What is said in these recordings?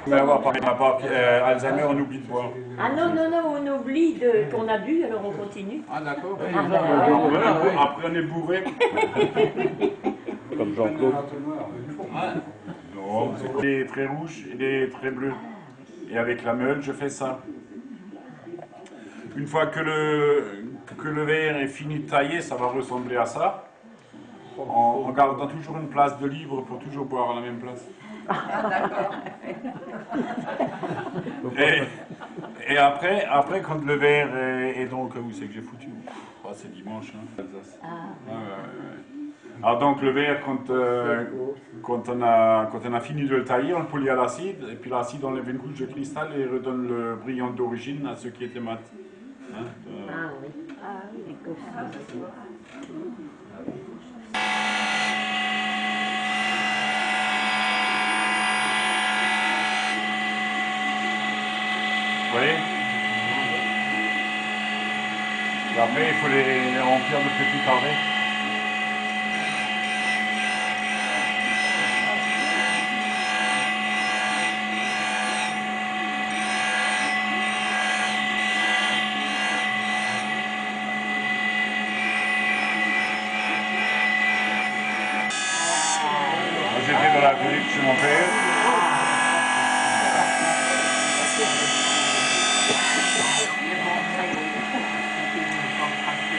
Mais avoir par Alzheimer, on oublie de boire. Ah non, non, non, on oublie qu'on a bu, alors on continue. Ah d'accord. Après, on est bourré. Comme Jean-Claude. Non, il est très rouge, il est très bleu. Et avec la meule, je fais ça. Une fois que le verre est fini de tailler, ça va ressembler à ça. En gardant toujours une place de libre pour toujours boire à la même place. Et après, quand le verre est donc... Où c'est que j'ai foutu? Oh, c'est dimanche, hein, Alsace. Alors donc le verre, quand on a fini de le tailler, on le polie à l'acide, et puis l'acide enlève une couche de cristal et redonne le brillant d'origine à ce qui était mat. Hein, Ah oui, les cochons. Vous voyez? Et après, il faut les remplir de petits carrés. J'étais dans la ville chez mon père.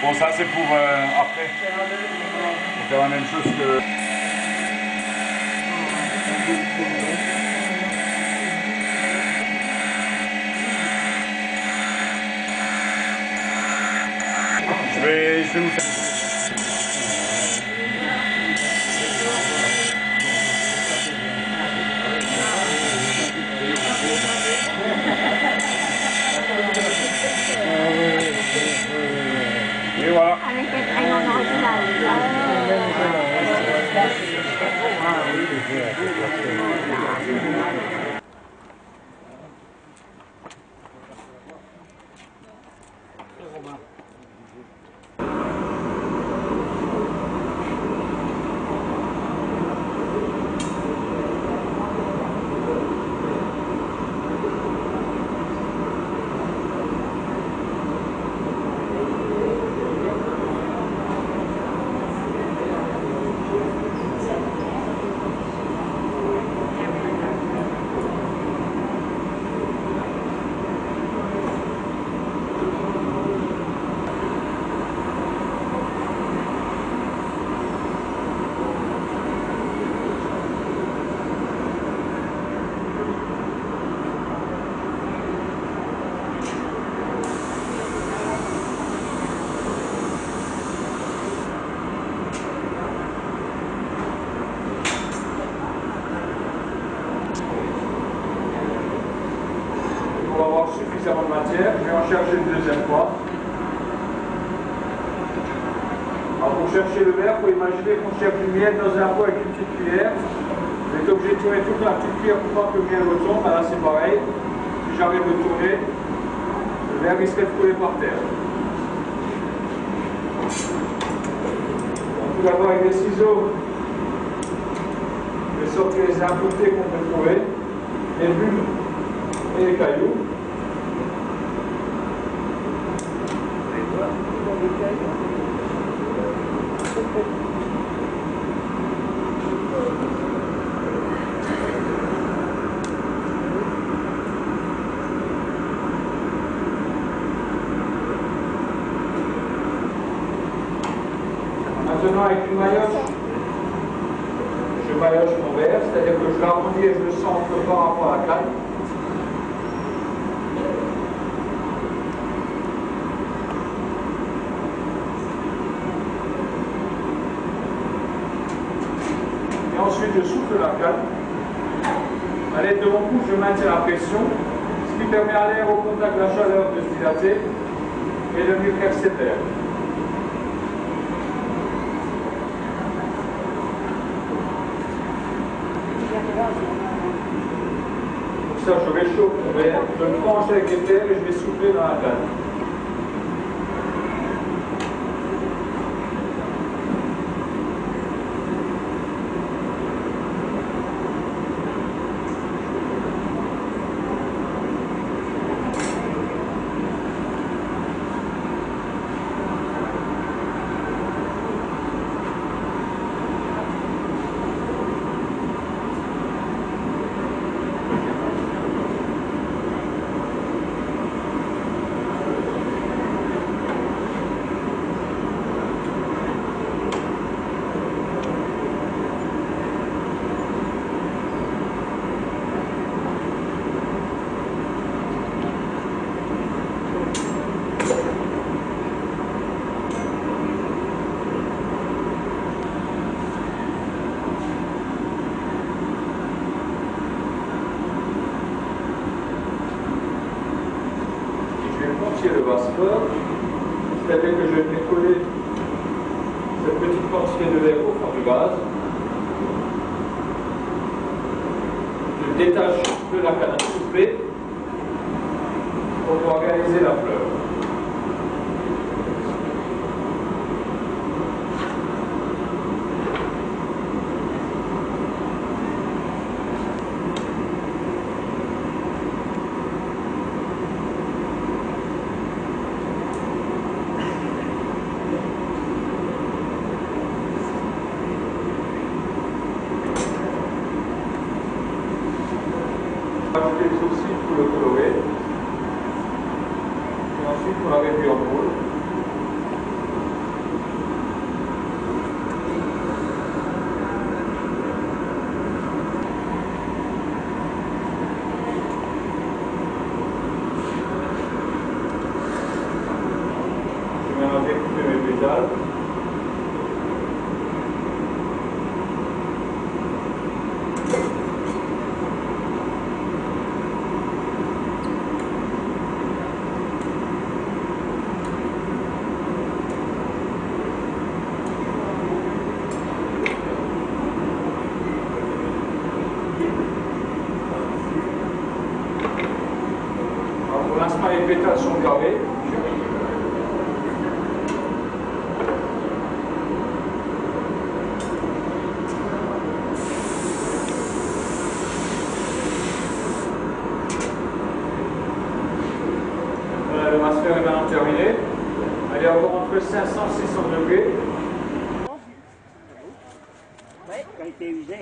Bon, ça c'est pour après. On faire la même chose que... Je vais vous faire... Et voilà. Avec un crayon original. Pour avoir suffisamment de matière, je vais en chercher une deuxième fois. Alors pour chercher le verre, il faut imaginer qu'on cherche du miel dans un pot avec une petite cuillère. Vous êtes obligé de tourner toute la petite cuillère pour pas que le miel retombe. Là c'est pareil. Si j'arrête de tourner, le verre risquerait de couler par terre. Donc tout d'abord avec des ciseaux, je vais sortir les impuretés qu'on peut trouver, les bulles et les cailloux. Maintenant avec une maillotche, je maillotche mon verre, c'est-à-dire que je l'arrondis et je le centre par rapport à la canne. Et ensuite je souffle la canne. À l'aide de mon pouce, je maintiens la pression, ce qui permet à l'air au contact de la chaleur de se dilater et de mieux faire ses verres. Pour ça, je réchauffe mon verre, je le penche avec les terres et je vais souffler dans la canne. sport, c'est-à-dire que je vais coller cette petite quantité de verre au fond du vase. Je détache de la canne à souffler pour pouvoir réaliser la fleur. Rajouter les sourcils pour le colorer. Et ensuite on la réduit en boule. Je vais en découper mes pétales. Pour l'instant, les pétales sont carrés. Voilà, le master est maintenant terminé. Allez avoir entre 500 et 600 degrés. Qui a été usé.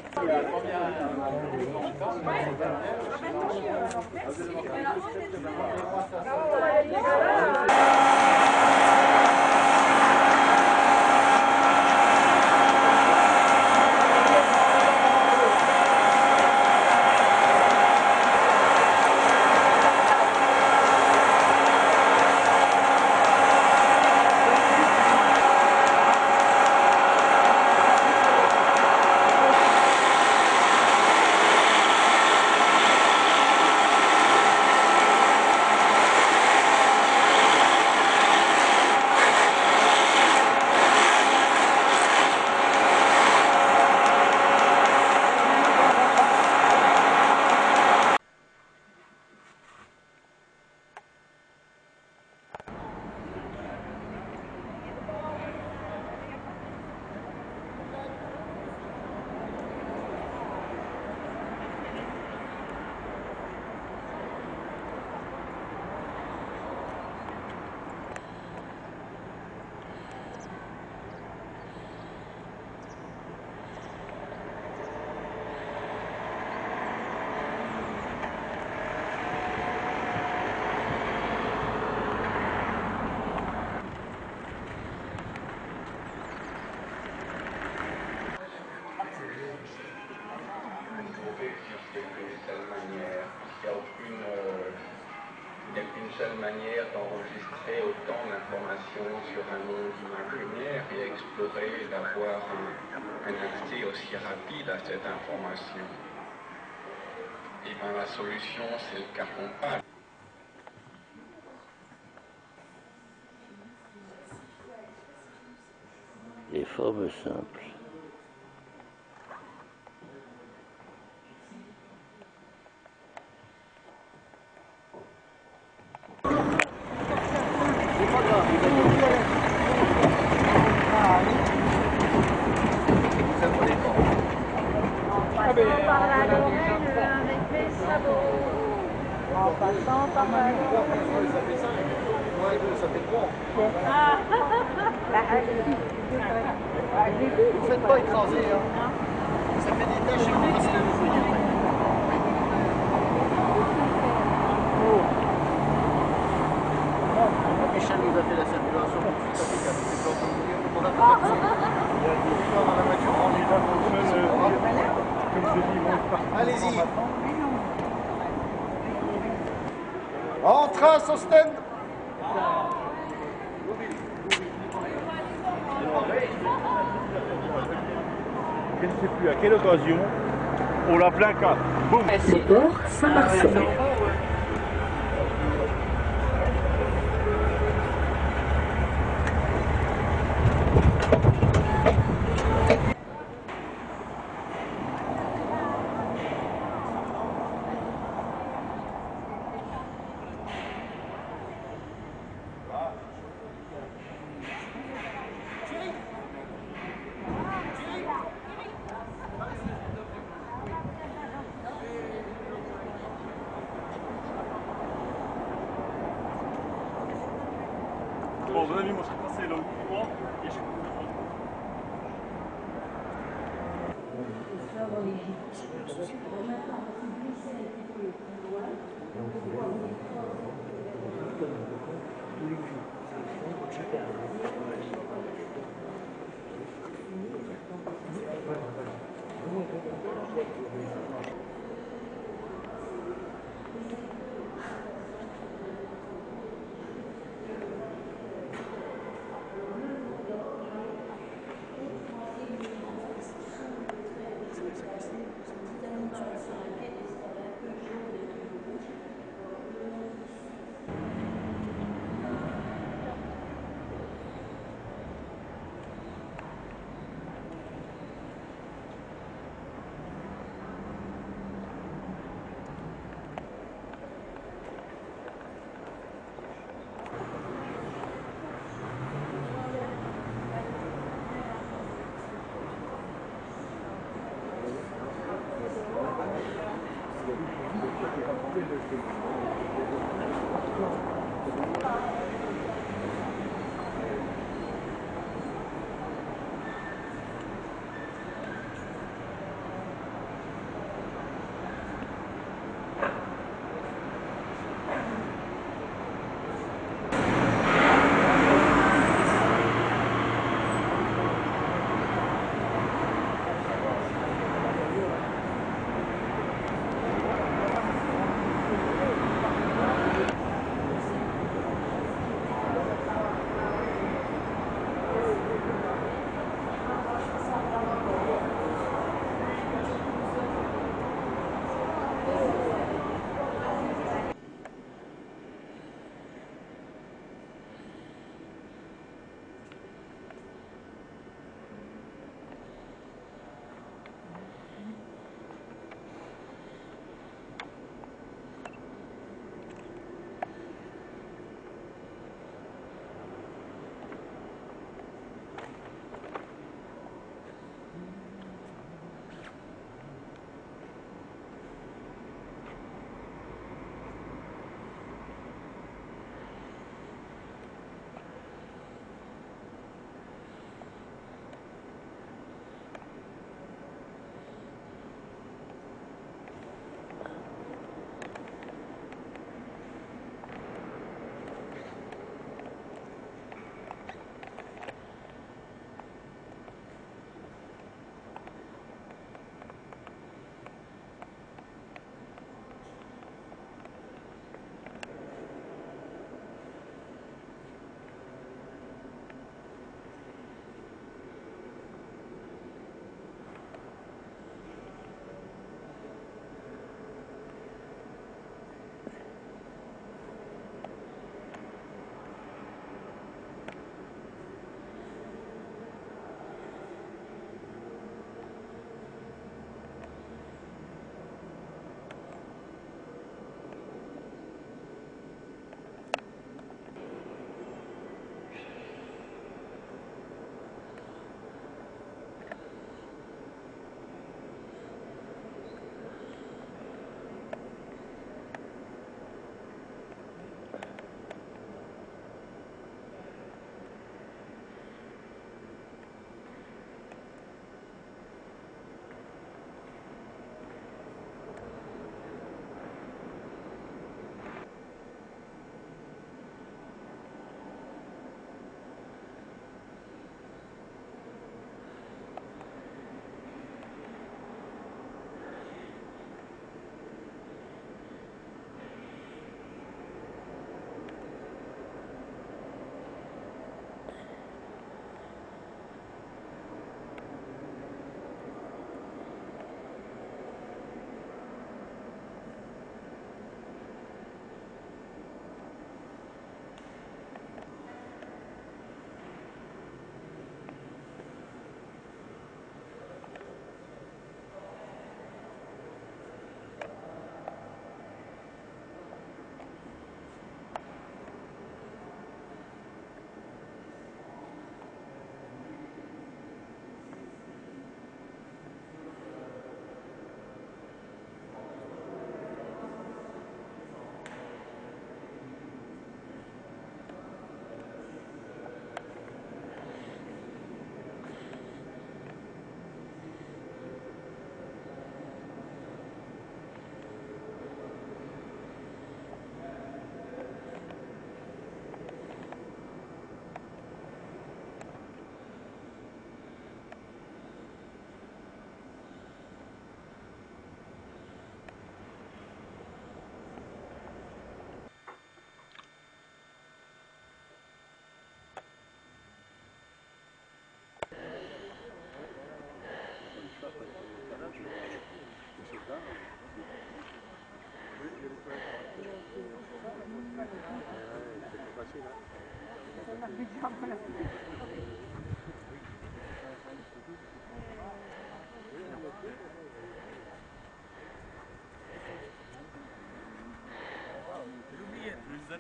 Il n'y a qu'une seule manière d'enregistrer autant d'informations sur un monde imaginaire et explorer, d'avoir un accès aussi rapide à cette information. Et bien la solution, c'est le carton pâle. Les formes simples. Par la Lorraine avec mes sabots, en passant par la Lorraine. Ça fait 3. Vous ne faites pas écraser. Hein. Ça fait des taches et vous passez le feuillet. Michel nous a fait la circulation tout de suite avec des plantes de mourir. On a pas fait dans la voiture. Allez-y. En trace au stand. Je ne sais plus à quelle occasion, on l'a plein 4. Boum. Support Saint-Marcel. la nuit, moi je suis passé le mouvement et j'ai coupé le mouvement.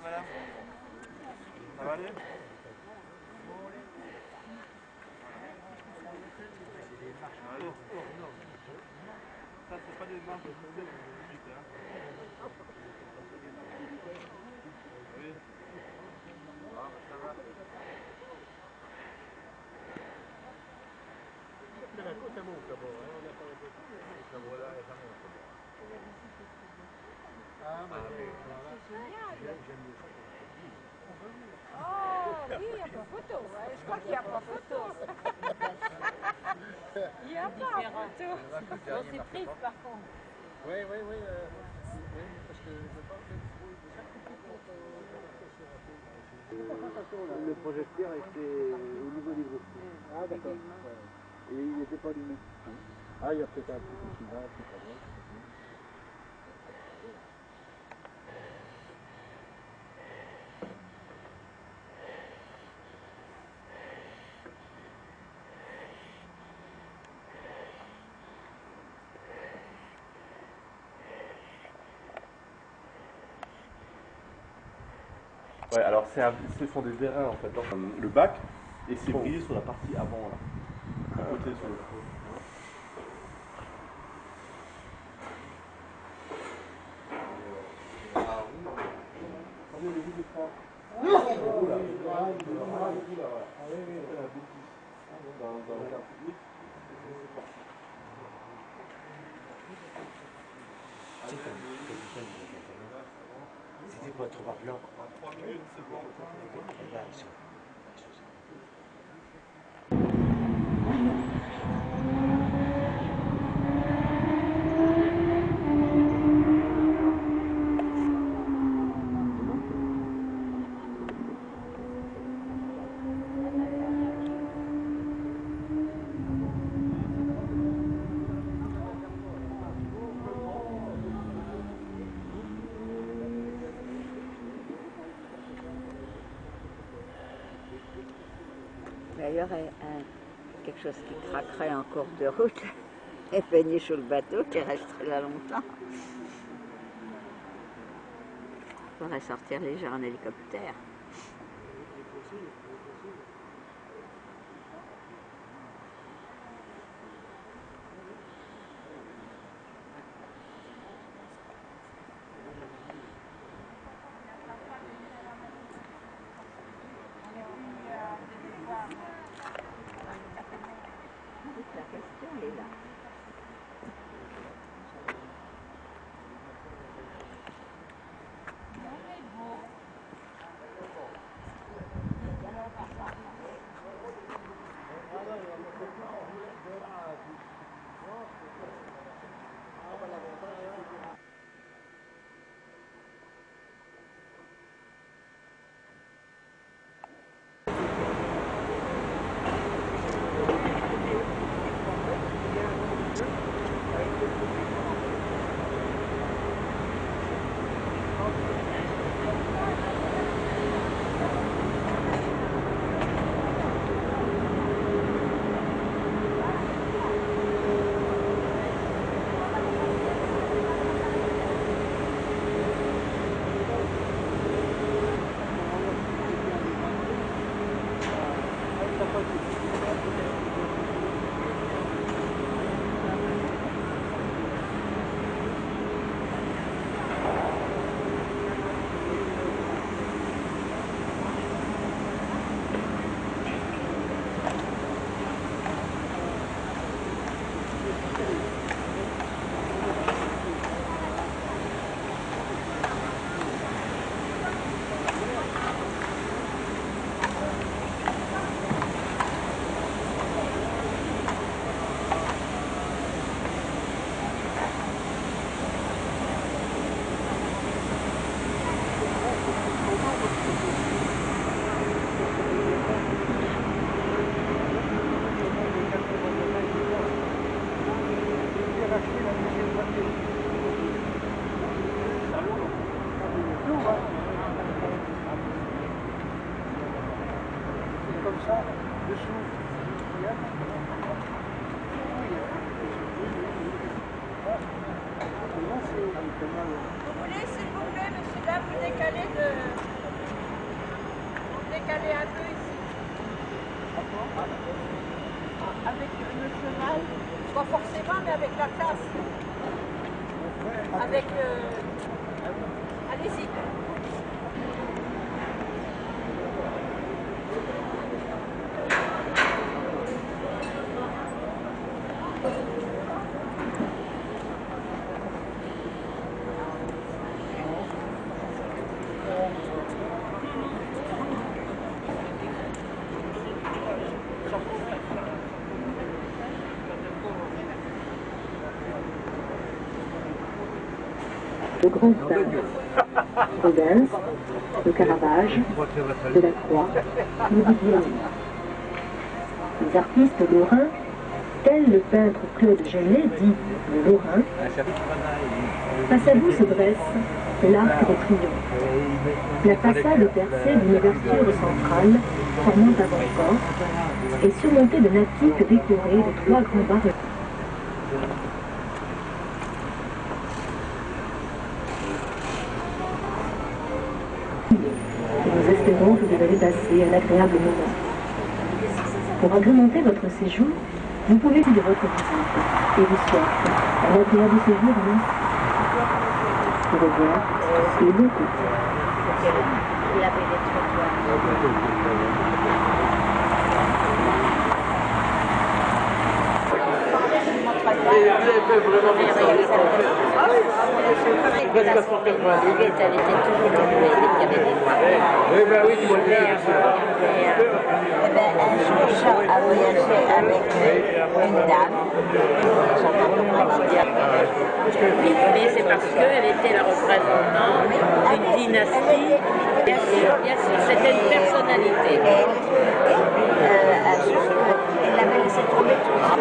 Madame. Ça va aller? Ça, c'est pas des marches de tout hein. Oui. Ah, ça va. C'est la côte à monte d'abord, hein. On n'a pas la côte. Ça voilà, ça monte. Ah, mais j'aime mieux ça. Oh, oui, il n'y a pas photo. Ouais, je crois qu'il n'y a pas photo. Il n'y a pas photo. Bon, c'est triste par contre. Oui, oui, oui. Oui, parce que je pense que le projecteur était au niveau des groupes. Ah, d'accord. Et il n'était pas allumé. Ah, il y a peut-être un petit signal, c'est pas vrai. Ouais, alors ce sont des airains en fait. Donc, le bac, et c'est brisé sur la partie avant là. À côté sur le fond. C'était pas trop blanc. Il y aurait quelque chose qui craquerait en cours de route et peigner sur le bateau qui resterait là longtemps. Il faudrait sortir les gens en hélicoptère. La question est là. Vous voulez, s'il vous plaît, monsieur, là, vous décalez un peu ici. Avec le cheval, pas forcément, mais avec la classe. Avec allez-y. Le Grand Saint, Rubens, de Caravage, de la Croix, Modigliani. Les artistes lorrains, tels le peintre Claude Genet, dit le Lorrain, face à vous se dresse l'arc de triomphe. La façade est percée d'une ouverture centrale formant avant-corps et surmontée de natiques décorées de 3 grands bas. Nous espérons que vous allez passer un agréable moment. Pour agrémenter votre séjour, vous pouvez dire votre visite et vous souhaite un agréable séjour à Nancy. Au revoir et bon écoute. Il avait des un jour, Jean a voyagé avec une dame. Mais c'est parce qu'elle était la représentante d'une dynastie. Bien sûr, c'était une personnalité. Un jour, elle l'avait laissé tomber tout ça.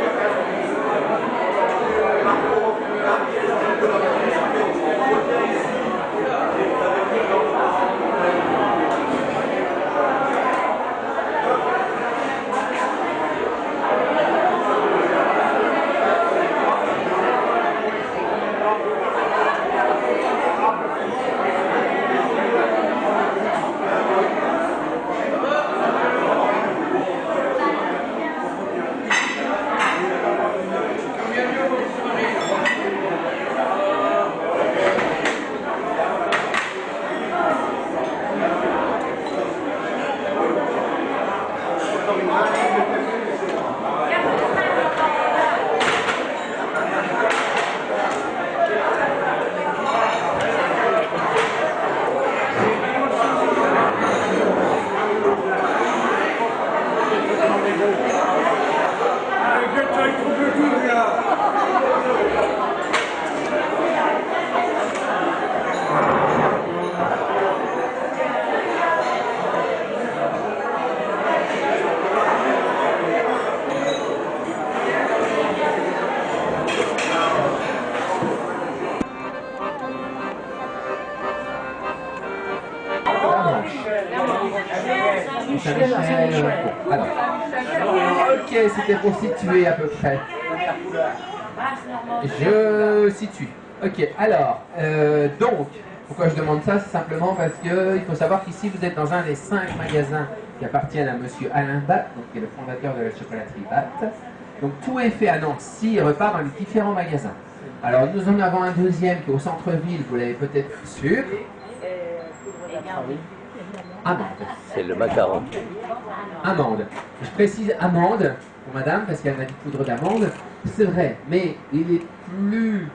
Alors, ok, c'était pour situer à peu près. Je situe. Ok, alors, donc, pourquoi je demande ça? C'est simplement parce qu'il faut savoir qu'ici, vous êtes dans un des 5 magasins qui appartiennent à monsieur Alain Batt, donc, qui est le fondateur de la chocolaterie Batt. Donc, tout est fait à Nancy et repart dans les différents magasins. Alors, nous en avons un deuxième qui est au centre-ville, vous l'avez peut-être sûr. Amande. C'est le macaron. Amande. Je précise amande pour madame parce qu'elle m'a dit poudre d'amande. C'est vrai, mais il est plus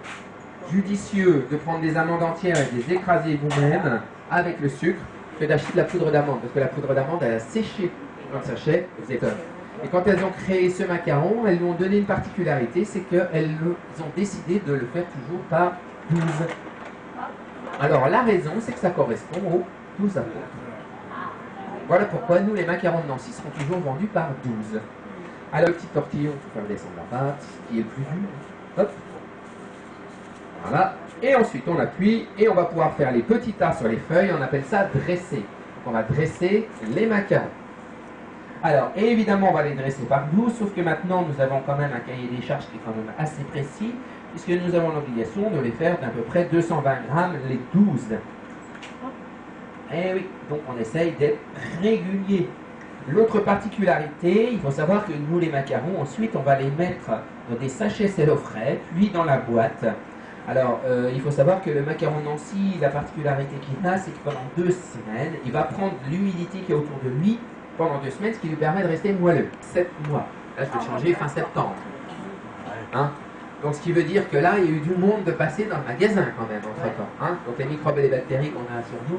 judicieux de prendre des amandes entières et de les écraser vous-même avec le sucre que d'acheter de la poudre d'amande parce que la poudre d'amande elle a séché dans le sachet. Et quand elles ont créé ce macaron, elles lui ont donné une particularité, c'est qu'elles ont décidé de le faire toujours par 12. Alors la raison, c'est que ça correspond aux 12 apôtres. Voilà pourquoi nous, les macarons de Nancy, seront toujours vendus par 12. Alors, le petit tortillon, il faut faire descendre la pâte, qui est le plus dur. Hop. Voilà. Et ensuite, on appuie et on va pouvoir faire les petits tas sur les feuilles. On appelle ça dresser. On va dresser les macarons. Alors, et évidemment, on va les dresser par 12, sauf que maintenant, nous avons quand même un cahier des charges qui est quand même assez précis, puisque nous avons l'obligation de les faire d'à peu près 220 grammes les 12. Eh oui, donc on essaye d'être régulier. L'autre particularité, il faut savoir que nous, les macarons, ensuite, on va les mettre dans des sachets cello-frais, puis dans la boîte. Alors, il faut savoir que le macaron Nancy, la particularité qu'il a, c'est que pendant 2 semaines, il va prendre l'humidité qui est autour de lui pendant 2 semaines, ce qui lui permet de rester moelleux. 7 mois. Là, je vais changer fin septembre. Hein? Donc, ce qui veut dire que là, il y a eu du monde de passer dans le magasin quand même, entre-temps. Hein? Donc, les microbes et les bactéries qu'on a sur nous,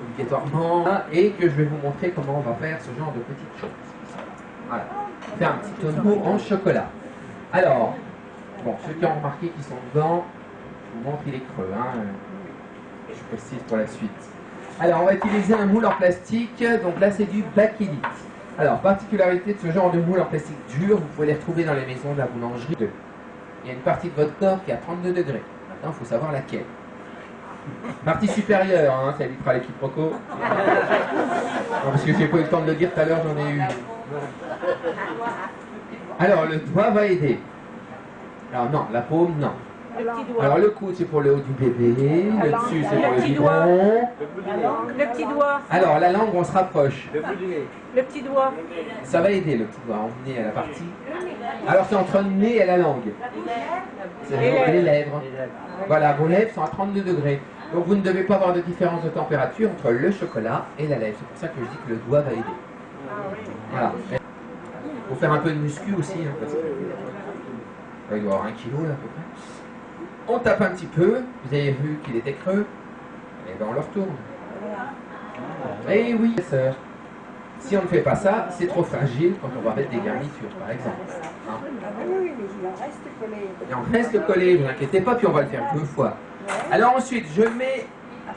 obligatoirement, et que je vais vous montrer comment on va faire ce genre de petites choses. Voilà. Faire un petit tonneau en chocolat. Alors, bon, ceux qui ont remarqué qu'ils sont dedans, je vous montre, il est creux. Hein? Je précise pour la suite. Alors, on va utiliser un moule en plastique. Donc là, c'est du bakélite. Alors, particularité de ce genre de moule en plastique dur, vous pouvez les retrouver dans les maisons de la boulangerie. Il y a une partie de votre corps qui est à 32 degrés. Maintenant, il faut savoir laquelle. Partie supérieure, hein, ça évitera les quiproquos. Non, parce que j'ai pas eu le temps de le dire tout à l'heure, j'en ai eu. Alors, le doigt va aider. Alors non, la paume, non. Le petit doigt. Alors le coude, c'est pour le haut du bébé. Le dessus, c'est pour le petit doigt. biberon. Le petit doigt. Alors, la langue, on se rapproche. Le petit doigt. Ça va aider, le petit doigt, à emmener à la partie. Alors, c'est entre le nez et la langue. C'est les lèvres. Voilà, vos lèvres sont à 32 degrés. Donc, vous ne devez pas avoir de différence de température entre le chocolat et la lèvre. C'est pour ça que je dis que le doigt va aider. Voilà. Il faut faire un peu de muscu aussi. Hein, parce que... il doit y avoir 1 kilo là à peu près. On tape un petit peu. Vous avez vu qu'il était creux. Et bien on le retourne. Eh oui, sœur. Si on ne fait pas ça, c'est trop fragile quand on va mettre des garnitures, par exemple. Hein? Oui, mais il en reste collé. Il en reste collé, vous inquiétez pas, puis on va le faire 2 fois. Alors ensuite, je mets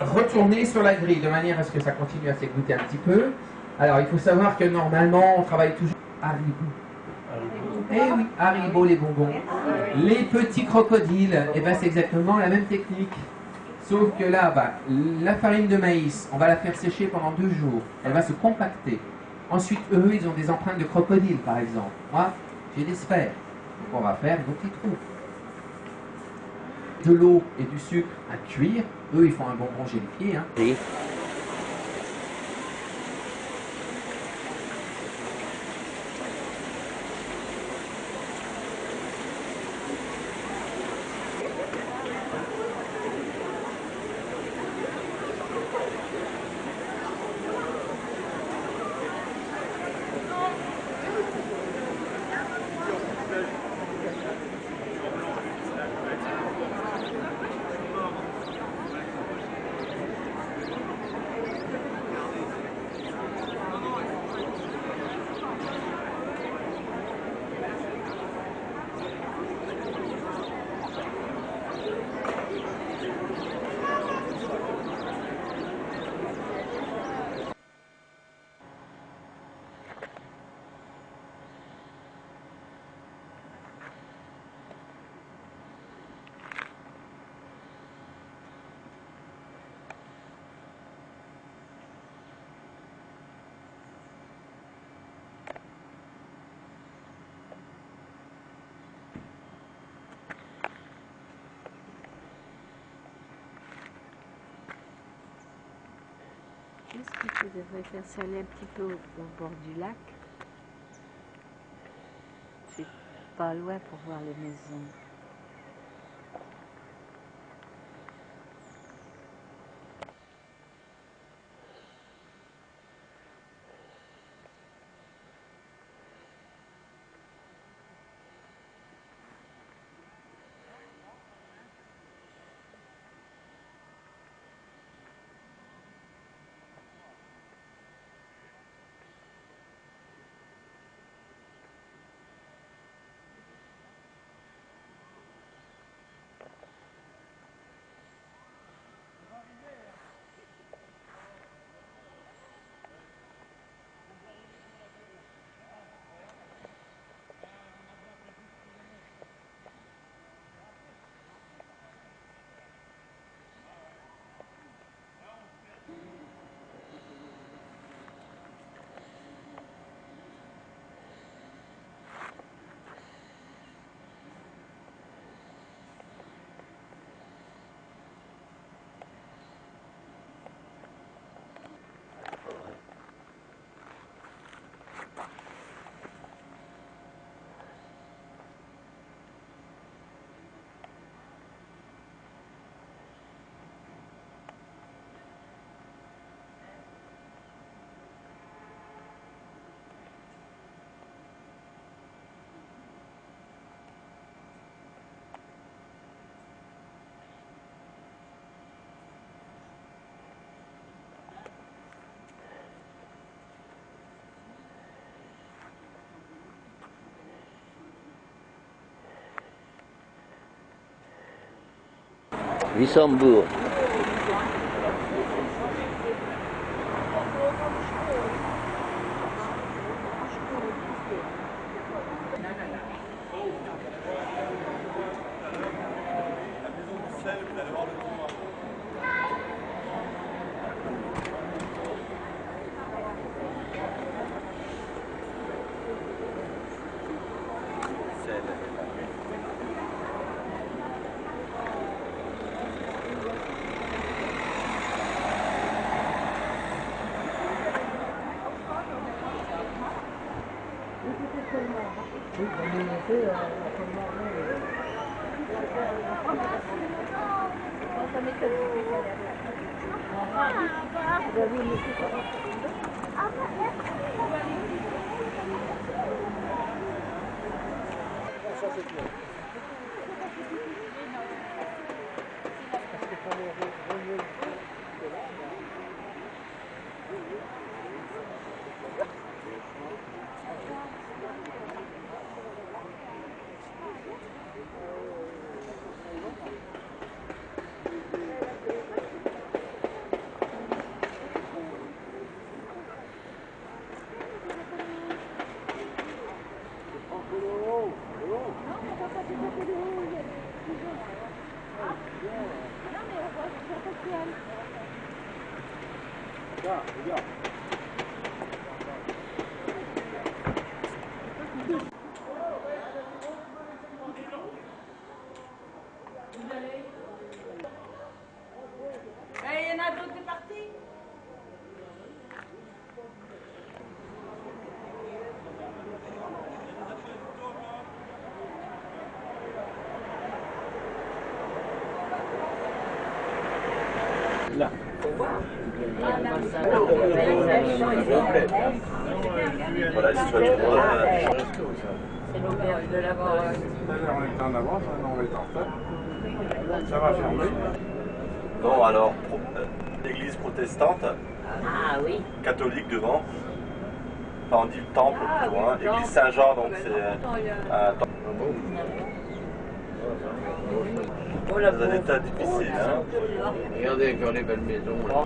retourner sur la grille de manière à ce que ça continue à s'égoutter un petit peu. Alors il faut savoir que normalement, on travaille toujours Haribo. Eh oui, Haribo les bonbons. Les petits crocodiles, eh ben, c'est exactement la même technique. Sauf que là, bah, la farine de maïs, on va la faire sécher pendant 2 jours. Elle va se compacter. Ensuite, eux, ils ont des empreintes de crocodile, par exemple. Moi, j'ai des sphères. Donc on va faire nos petits trous. De l'eau et du sucre à cuire. Eux, ils font un bonbon gélifié. Hein. Oui. Est-ce que tu devrais faire ça aller un petit peu au bord du lac? C'est pas loin pour voir les maisons. Wissembourg. Il y en a d'autres de partis. Là. Voilà, c'est l'auberge de la Bosse. On est en avance, on est en retard. Ça va fermer. Bon, alors, église protestante, oui. catholique devant. Enfin, on dit le temple plutôt, hein. Église Saint-Jean, donc c'est un temple. Oh, la Dans un état difficile, hein. Regardez encore les belles maisons là.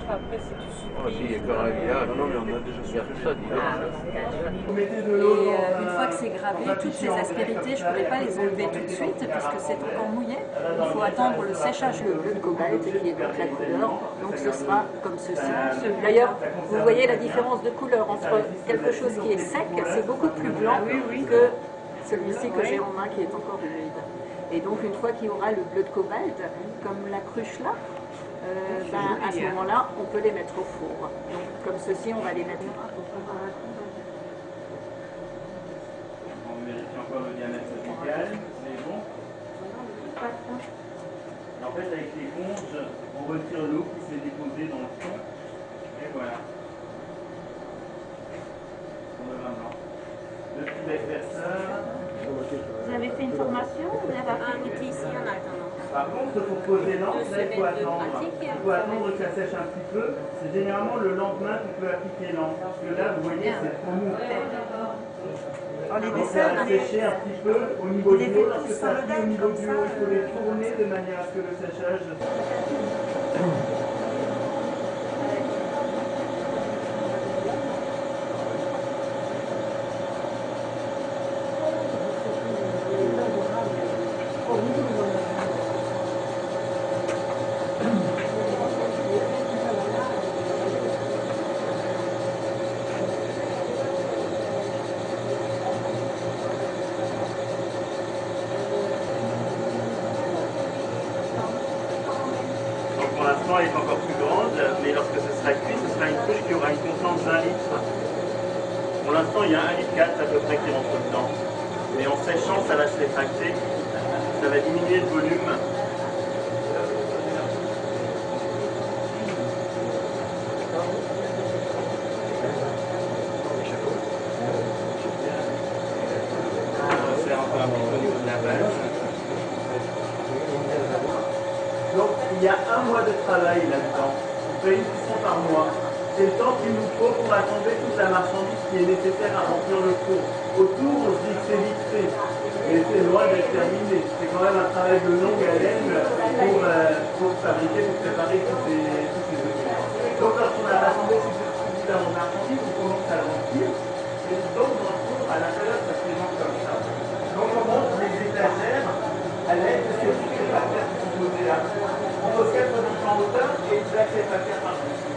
Après, c'est tout super. Oh, si, il y a encore un village. Non, mais on a déjà Regarde ça, dis donc. Et une fois que c'est gravé, toutes ces aspérités, je ne pourrais pas les enlever tout de suite puisque c'est encore mouillé. Il faut attendre le séchage, le bleu de cobalt qui est donc la couleur. Donc ce sera comme ceci. D'ailleurs, vous voyez la différence de couleur entre quelque chose qui est sec, c'est beaucoup plus blanc que celui-ci que j'ai en main qui est encore humide. Et donc une fois qu'il y aura le bleu de cobalt, comme la cruche là, à ce moment-là, on peut les mettre au four. Donc, comme ceci, on va les mettre. On vérifie encore le diamètre vertical, c'est bon. En fait, avec les gonges, on retire l'eau qui s'est déposée dans le fond. Et voilà. On le main blanc. Le petit bec verseur. Vous avez fait une formation ou vous avez appris ici en attendant? Par contre, pour poser l'encre, il faut attendre que ça sèche un petit peu. C'est généralement le lendemain qu'on peut appliquer l'encre. Parce que là, vous voyez, c'est trop mou. Donc ça va sécher un petit peu au niveau du haut. Lorsque ça plie au niveau du haut, il faut les tourner de manière à ce que le séchage... Pour l'instant, elle est encore plus grande, mais lorsque ce sera cuit, ce sera une couche qui aura une contenance d'1 litre. Pour l'instant, il y a 1,4 litre à peu près qui rentre dedans. Mais en séchant, ça va se rétracter, ça va diminuer le volume. On sert encore un petit peu au niveau de la base. Donc il y a 1 mois de travail là-dedans. On fait une cuisson par mois. C'est le temps qu'il nous faut pour assembler toute la marchandise qui est nécessaire à remplir le four. Autour, on se dit que c'est vite fait. mais c'est loin d'être terminé. C'est quand même un travail de longue haleine pour fabriquer, pour préparer tous ces objets. Donc lorsqu'on a rassemblé suffisamment de marchandises, on commence à remplir, et donc on retrouve à l'intérieur, ça se présente comme ça. Donc on montre les étagères à l'aide de ces petites matières qui sont posées là. On pose 4 objets en hauteur et une plaque cette matière par dessus.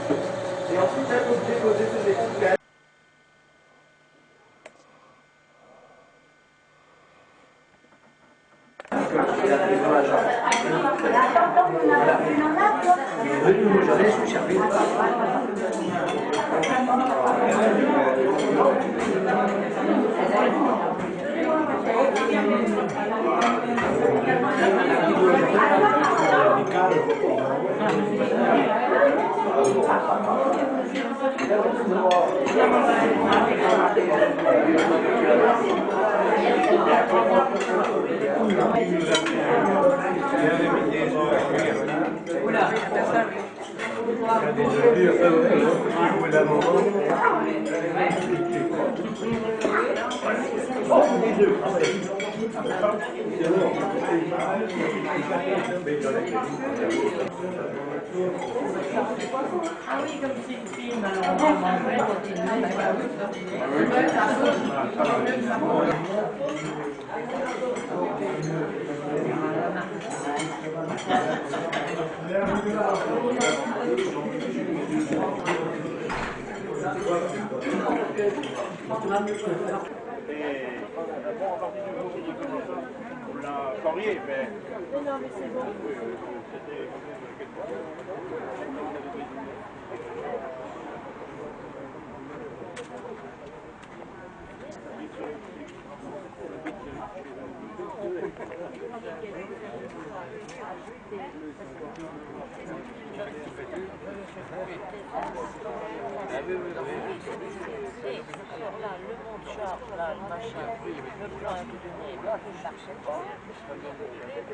Et ensuite, chaque objet posé sur des petites. Ah oui, comme c'est écrit, Non, mais c'est bon.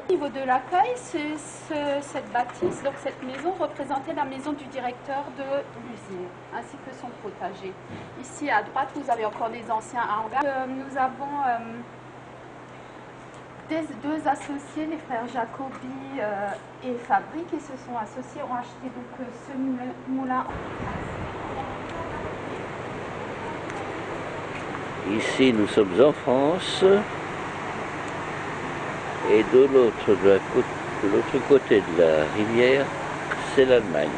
Au niveau de l'accueil, cette bâtisse, donc cette maison, représentait la maison du directeur de l'usine, ainsi que son potager. Ici à droite, vous avez encore des anciens hangars. Nous avons deux associés, les frères Jacobi et Fabri, qui se sont associés, ont acheté donc ce moulin. Ici, nous sommes en France, et de l'autre côté de la rivière, c'est l'Allemagne.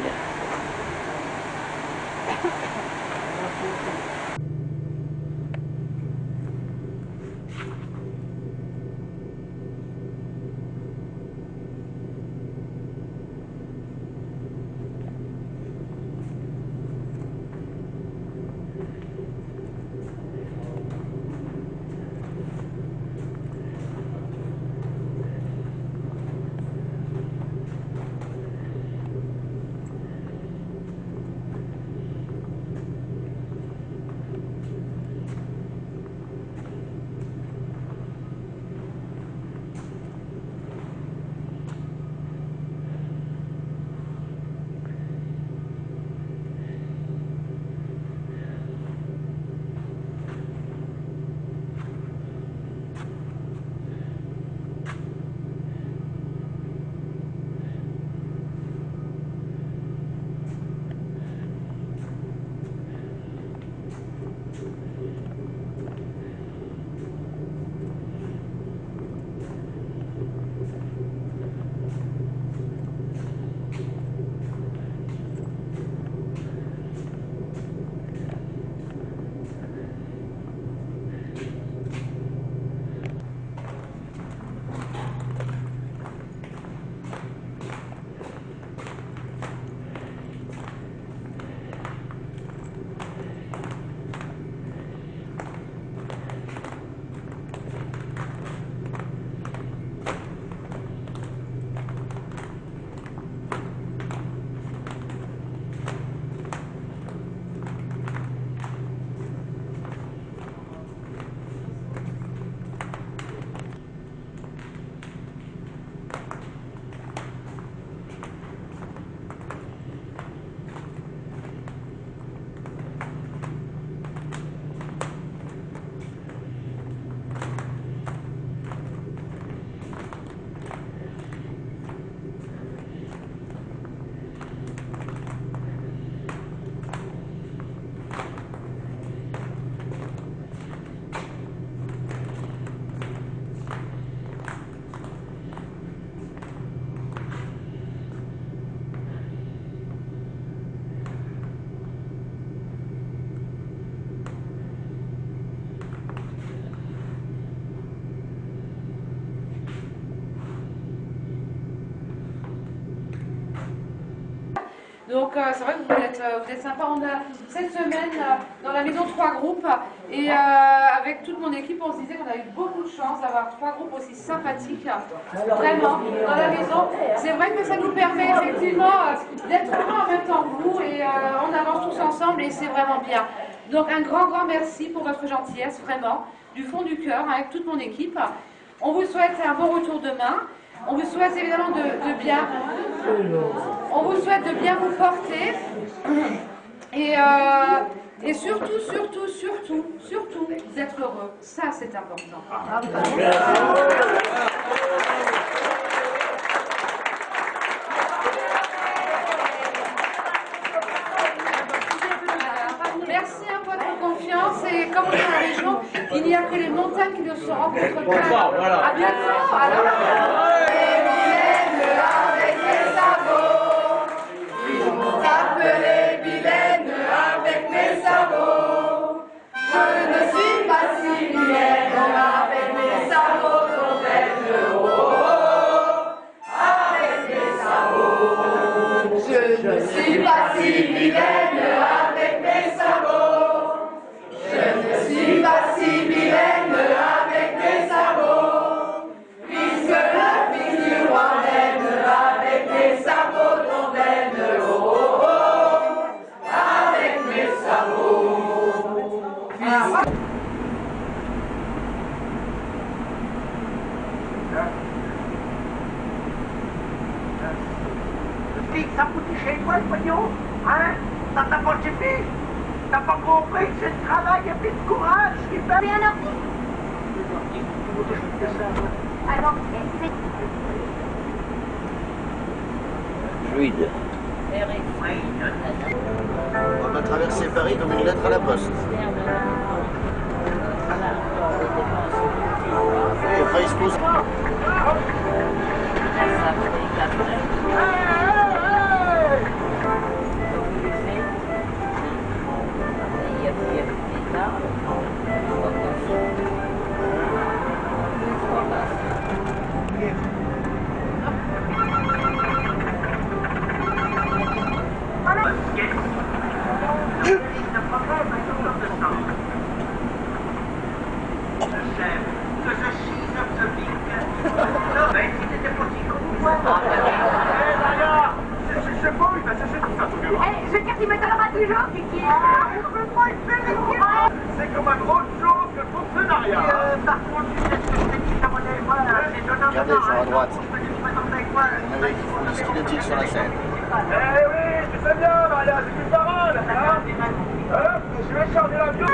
Donc c'est vrai que vous êtes sympa. On a cette semaine dans la maison 3 groupes et avec toute mon équipe on se disait qu'on a eu beaucoup de chance d'avoir 3 groupes aussi sympathiques, vraiment, dans la maison. C'est vrai que ça nous permet effectivement d'être heureux en même temps que vous et on avance tous ensemble et c'est vraiment bien. Donc un grand merci pour votre gentillesse, vraiment, du fond du cœur, avec toute mon équipe. On vous souhaite un bon retour demain. On vous souhaite évidemment de bien. On vous souhaite de bien vous porter. Et surtout, d'être heureux. Ça, c'est important. Merci un peu de votre confiance et comme on est dans la région, il n'y a que les montagnes qui ne se rencontrent pas. Voilà. À bientôt. Alors, avec mes sabots, ils m'ont appelé Vilaine avec mes sabots. Je ne suis pas si vilaine avec mes sabots sont belles avec mes sabots. Je ne suis pas si vilaine avec mes sabots. Je ne suis pas si vilaine avec mes sabots. Puisque le fils du roi m'aime avec mes sabots d'ondaine, avec mes sabots. Ça coûte chez toi le pognon, hein? Ça t'a pas suffi? T'as pas compris que c'est le travail et puis le courage qui fait bien un ordi? Alors, Fluide. On va traverser Paris comme une lettre à la poste. Et après, il se pose. C'est qu'à s'y mettre à la main du genre qui c'est comme un gros chose que le fonctionnariat. Par contre, tu sais ce que je t'ai dit, ta monnaie, voilà, c'est donnant. Regardez, sur à droite. Il y en avait qui font du ski nautique sur la Seine. Eh oui, tu sais bien, Maria, c'est une parole, hein? Je vais charger l'avion.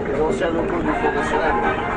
Les anciens locaux du Front National.